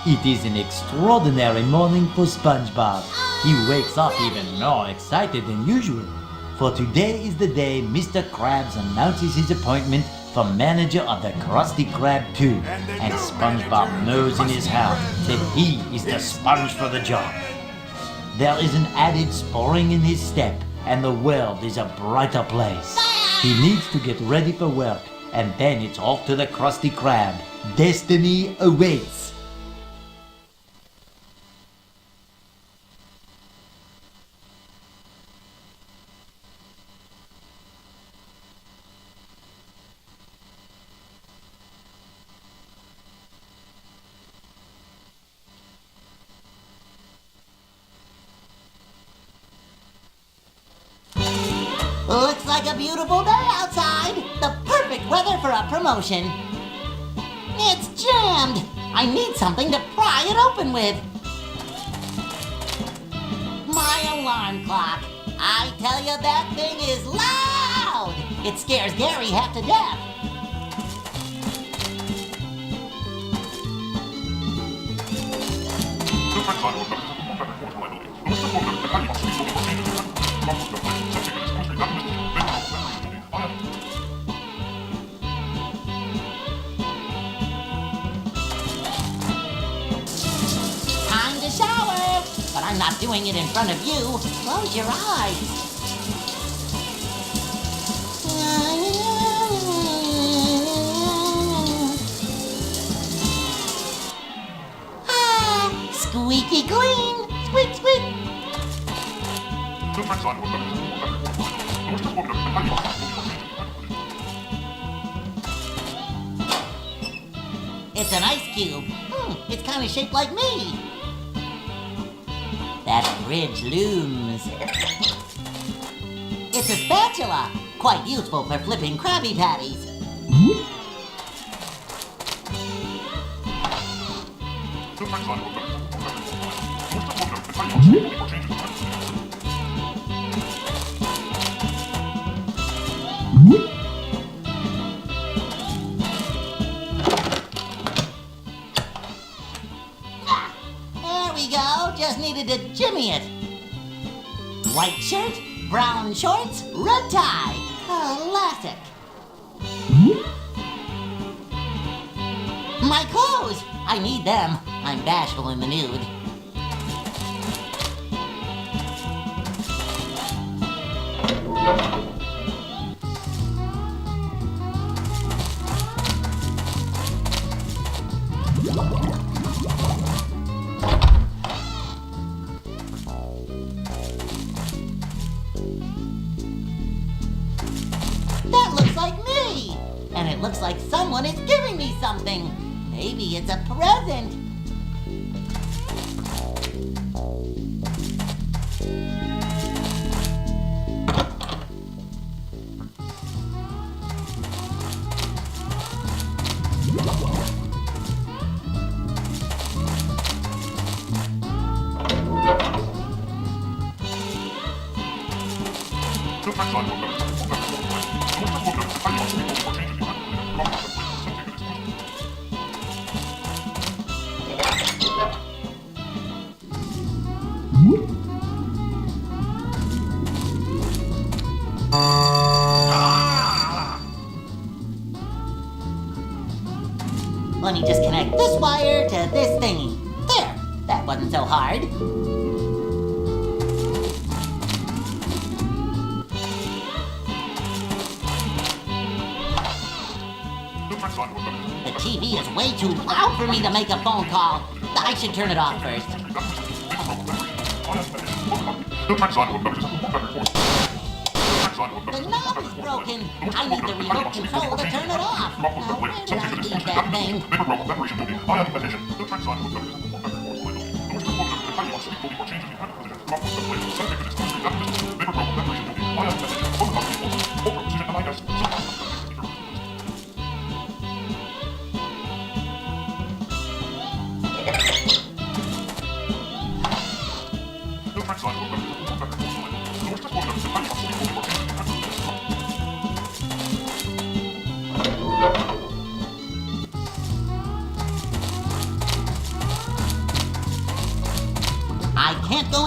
It is an extraordinary morning for SpongeBob. He wakes up even more excited than usual. For today is the day Mr. Krabs announces his appointment for manager of the Krusty Krab 2. And SpongeBob knows in his heart that he is the sponge for the job. There is an added spring in his step, and the world is a brighter place. He needs to get ready for work, and then it's off to the Krusty Krab. Destiny awaits. Looks like a beautiful day outside. The perfect weather for a promotion. It's jammed. I need something to pry it open with. My alarm clock. I tell you, that thing is loud. It scares Gary half to death. Time to shower, but I'm not doing it in front of you. Close your eyes. Ah, squeaky clean. Squeak, squeak. It's an ice cube. It's kind of shaped like me. That bridge looms. It's a spatula, quite useful for flipping Krabby Patties. There we go, just needed to jimmy it. White shirt, brown shorts, red tie. Classic. My clothes! I need them. I'm bashful in the nude. That looks like me! And it looks like someone is giving me something. Maybe it's a present. Let me just connect this wire to this thingy. There, that wasn't so hard. The TV is way too loud for me to make a phone call. I should turn it off first. The knob is broken. I need the remote control to turn it off. Now, where did I leave that thing?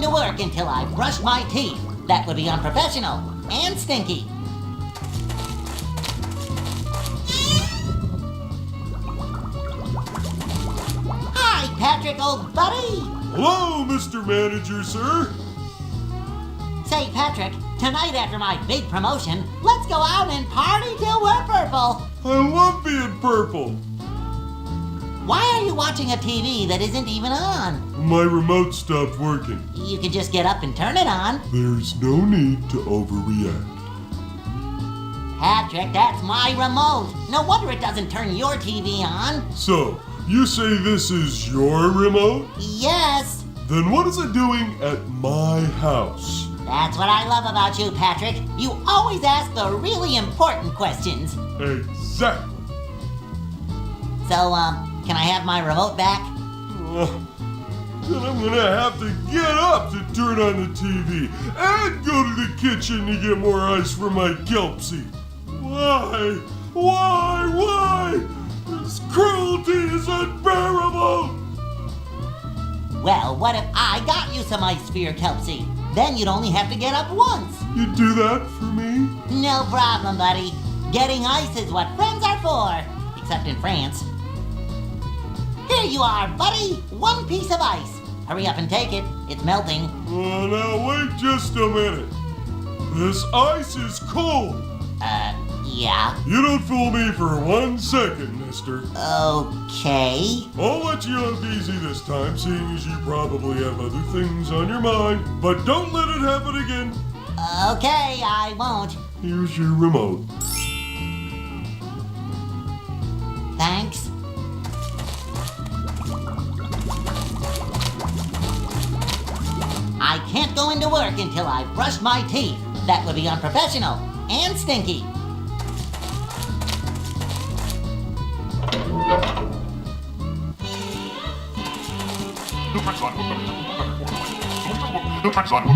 into work until I brush my teeth. That would be unprofessional and stinky. Hi, Patrick, old buddy. Hello, Mr. Manager, sir. Say, Patrick, tonight after my big promotion, let's go out and party till we're purple. I love being purple. Why are you watching a TV that isn't even on? My remote stopped working. You could just get up and turn it on. There's no need to overreact. Patrick, that's my remote. No wonder it doesn't turn your TV on. So, you say this is your remote? Yes, Then what is it doing at my house? that's what I love about you, Patrick. You always ask the really important questions. Exactly. So, can I have my remote back? Then I'm gonna have to get up to turn on the TV and go to the kitchen to get more ice for my Kelpsie. Why? Why? This cruelty is unbearable! Well, what if I got you some ice for your Kelpsie? Then you'd only have to get up once. You do that for me? No problem, buddy. Getting ice is what friends are for. Except in France. Here you are, buddy. One piece of ice. Hurry up and take it. It's melting. Oh, now wait just a minute. This ice is cold. Yeah. You don't fool me for 1 second, mister. Okay. I'll let you off easy this time, seeing as you probably have other things on your mind. But don't let it happen again. Okay, I won't. Here's your remote. Thanks. I can't go into work until I've brushed my teeth. That would be unprofessional and stinky.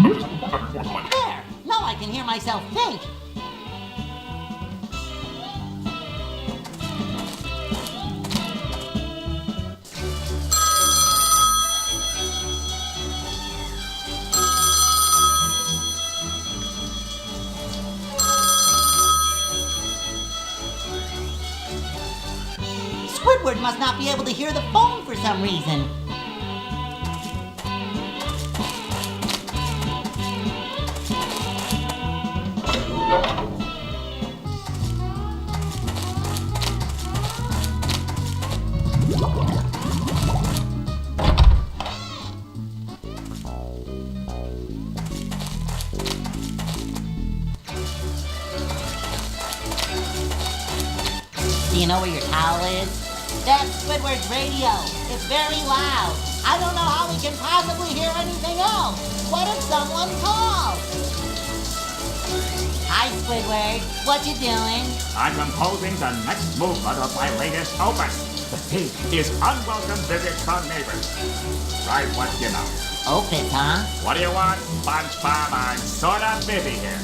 There! Now I can hear myself think. Squidward must not be able to hear the phone for some reason. Do you know where your towel is? That's Squidward's radio. It's very loud. I don't know how we can possibly hear anything else. What if someone calls? Hi, Squidward. What you doing? I'm composing the next movement of my latest opus. The theme is Unwelcome Visits from Neighbors. Right, what you know. Opus, huh? What do you want, SpongeBob? I'm sort of busy here.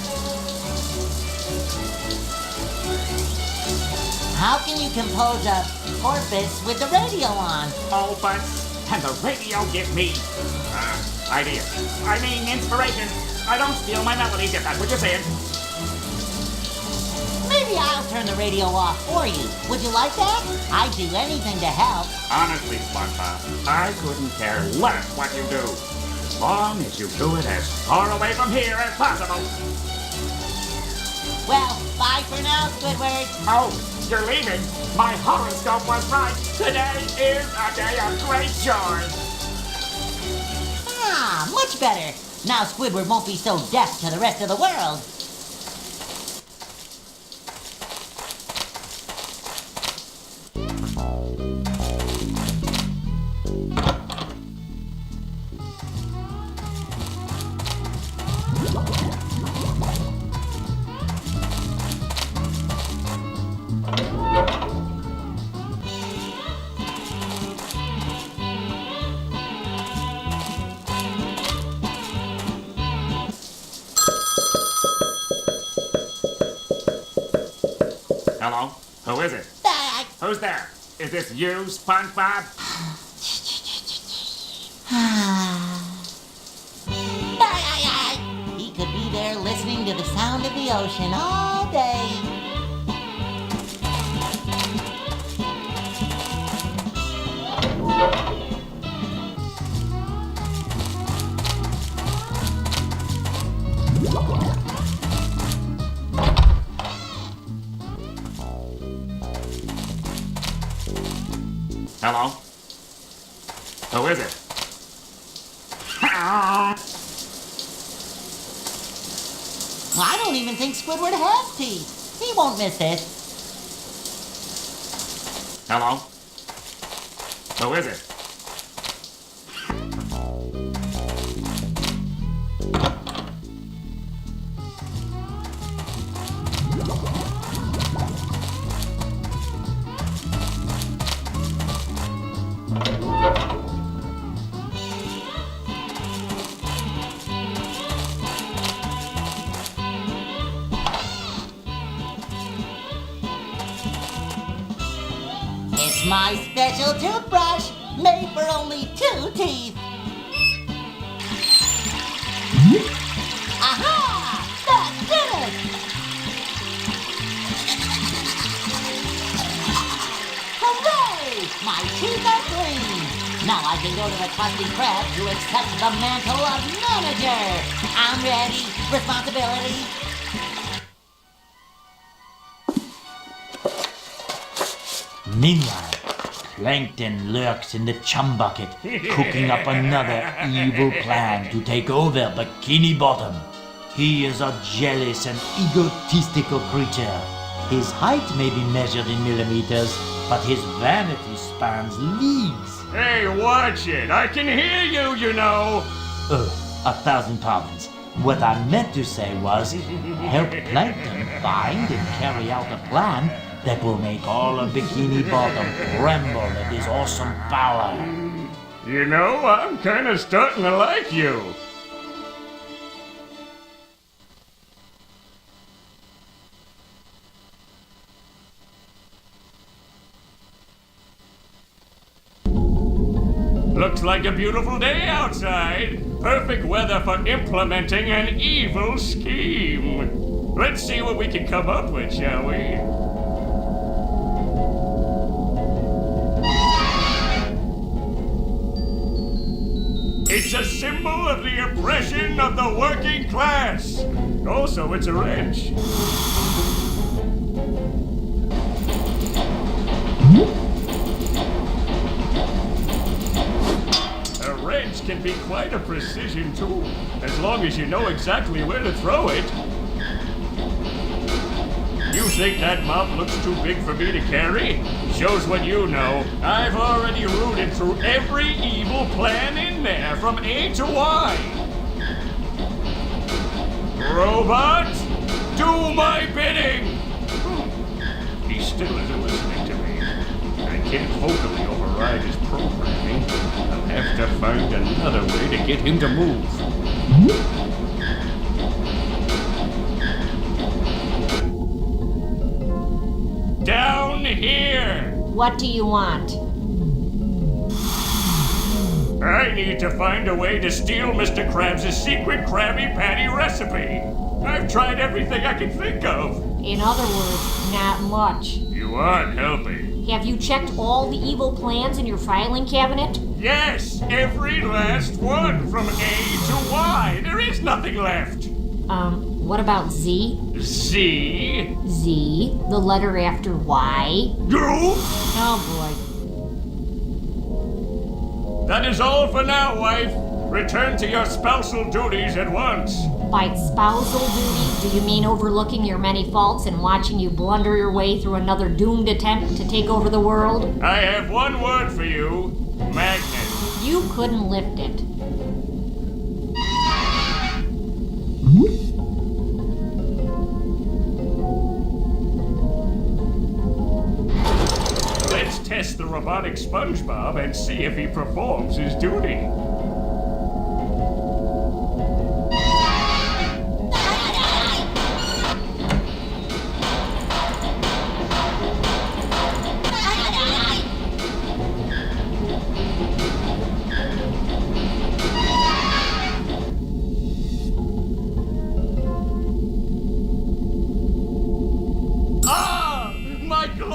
How can you compose a corpus with the radio on? Opus, and the radio give me ideas. I mean, inspiration. I don't steal my melodies if that's what you're saying. Maybe I'll turn the radio off for you. Would you like that? I'd do anything to help. Honestly, SpongeBob, I couldn't care less what you do, as long as you do it as far away from here as possible. Well, bye for now, Squidward. Oh, you're leaving? My horoscope was right. Today is a day of great joy. Ah, much better. Now Squidward won't be so deaf to the rest of the world. Hello? Who is it? Ah, Who's there? Is this you, SpongeBob? ocean all day. Hello? Who is it? Well, I don't even think Squidward has teeth. He won't miss it. Hello? Who is it? It's my special toothbrush, made for only 2 teeth. Aha! That did it! Hooray! My teeth are clean! Now I can go to the Krusty Krab to accept the mantle of manager! I'm ready! Responsibility! Meanwhile, Plankton lurks in the chum bucket, cooking up another evil plan to take over Bikini Bottom. He is a jealous and egotistical creature. His height may be measured in millimeters, but his vanity spans leagues. Hey, watch it! I can hear you, you know! 1,000 pardons. What I meant to say was, help Plankton find and carry out a plan that will make all of Bikini Bottom tremble at his awesome power. You know, I'm kinda starting to like you. Looks like a beautiful day outside. Perfect weather for implementing an evil scheme. Let's see what we can come up with, shall we? It's a symbol of the oppression of the working class. Also, it's a wrench. A wrench can be quite a precision tool, as long as you know exactly where to throw it. You think that mop looks too big for me to carry? Shows what you know. I've already rooted through every evil plan in there, from A to Y. Robot, do my bidding! He still isn't listening to me. I can't vocally override his programming. I'll have to find another way to get him to move. Down here! What do you want? I need to find a way to steal Mr. Krabs' secret Krabby Patty recipe. I've tried everything I can think of. In other words, not much. You aren't helping. Have you checked all the evil plans in your filing cabinet? Yes, every last one, from A to Y. There is nothing left. What about Z? Z? Z, the letter after Y. You? Oh boy. That is all for now, wife. Return to your spousal duties at once. By spousal duties, do you mean overlooking your many faults and watching you blunder your way through another doomed attempt to take over the world? I have one word for you. Magnet. You couldn't lift it. Let's test the robotic SpongeBob and see if he performs his duty.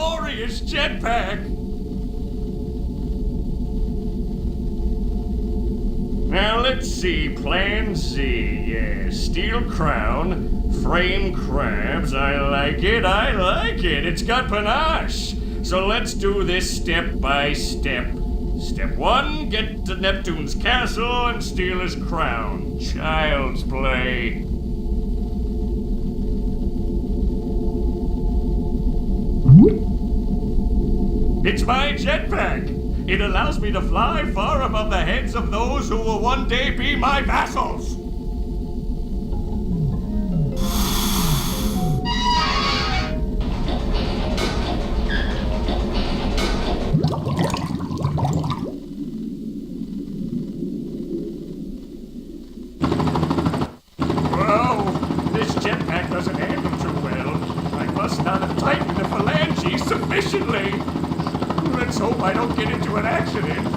glorious jetpack! Now let's see, Plan Z, yeah, steel crown, frame crabs, I like it, it's got panache. So let's do this step by step. Step 1, get to Neptune's castle and steal his crown. Child's play. It's my jetpack! It allows me to fly far above the heads of those who will one day be my vassals! Whoa! This jetpack doesn't handle too well. I must not have tightened the phalanges sufficiently. Let's hope I don't get into an accident.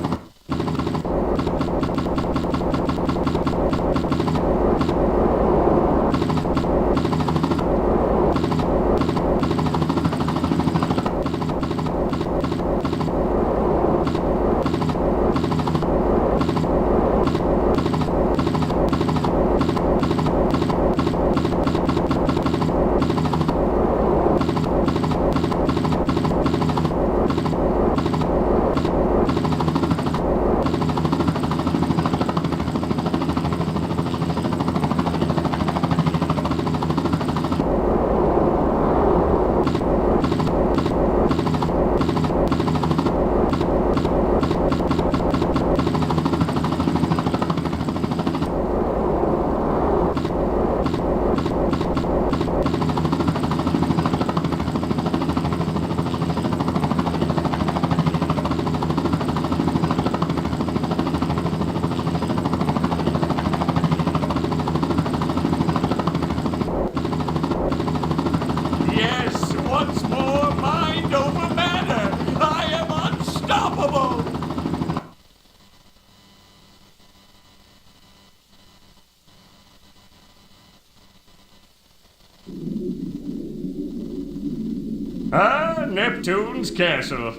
Neptune's castle.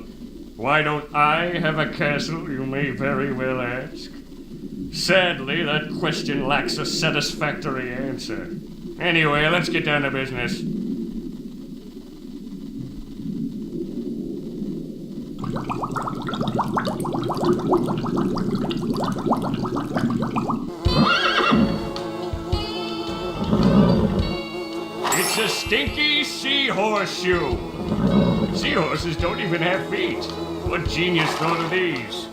Why don't I have a castle, you may very well ask? Sadly, that question lacks a satisfactory answer. Anyway, let's get down to business. It's a stinky seahorse-shoe. Seahorses don't even have feet. What genius thought of these?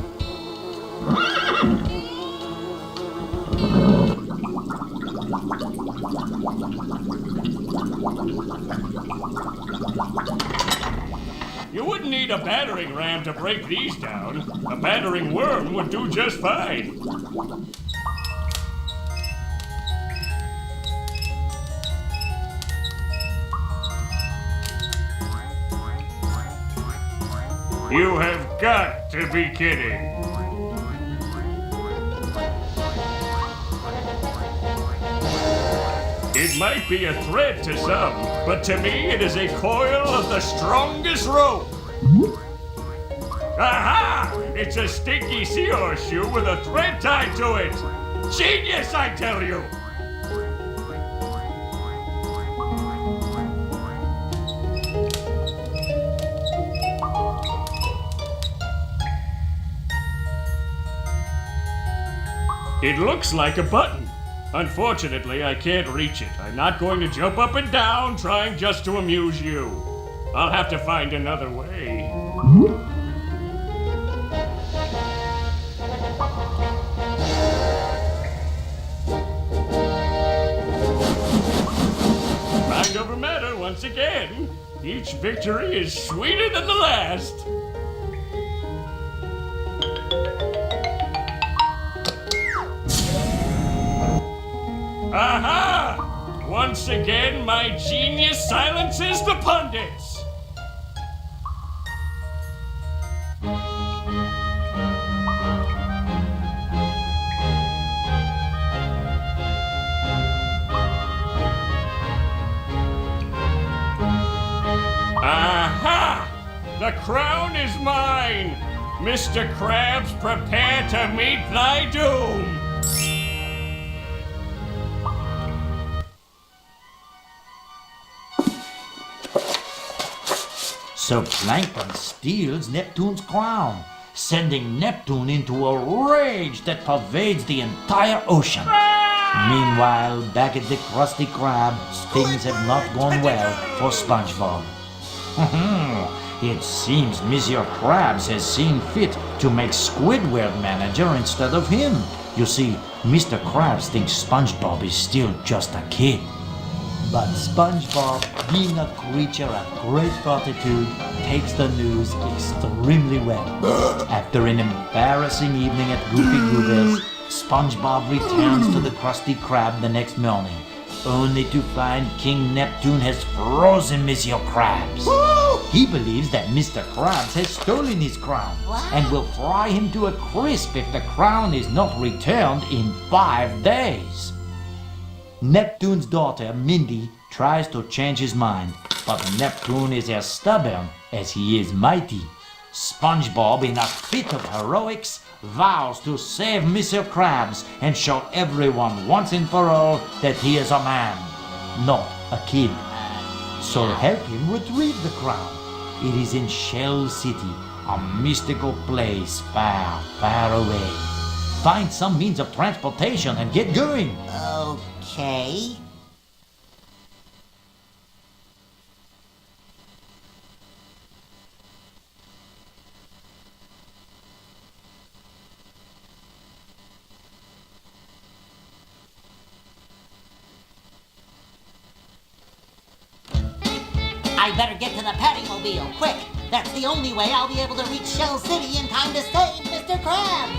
You wouldn't need a battering ram to break these down. A battering worm would do just fine. You have got to be kidding. It might be a thread to some, but to me it is a coil of the strongest rope. Aha! It's a stinky seahorse shoe with a thread tied to it. Genius, I tell you! It looks like a button. Unfortunately, I can't reach it. I'm not going to jump up and down trying just to amuse you. I'll have to find another way. Mind over matter once again. Each victory is sweeter than the last. Aha! Once again, my genius silences the pundits! Aha! The crown is mine! Mr. Krabs, prepare to meet thy doom! So Plankton steals Neptune's crown, sending Neptune into a rage that pervades the entire ocean. Meanwhile, back at the Krusty Krab, things have not gone well for SpongeBob. It seems Monsieur Krabs has seen fit to make Squidward manager instead of him. You see, Mr. Krabs thinks SpongeBob is still just a kid. But SpongeBob, being a creature of great fortitude, takes the news extremely well. After an embarrassing evening at Goofy Goober's, SpongeBob returns to the Krusty Krab the next morning, only to find King Neptune has frozen Monsieur Krabs. He believes that Mr. Krabs has stolen his crown and will fry him to a crisp if the crown is not returned in 5 days. Neptune's daughter, Mindy, tries to change his mind, but Neptune is as stubborn as he is mighty. SpongeBob, in a fit of heroics, vows to save Mr. Krabs and show everyone once and for all that he is a man, not a kid. So help him retrieve the crown. It is in Shell City, a mystical place far, far away. Find some means of transportation and get going. Okay. I better get to the Paddymobile, quick! That's the only way I'll be able to reach Shell City in time to save Mr. Krabs!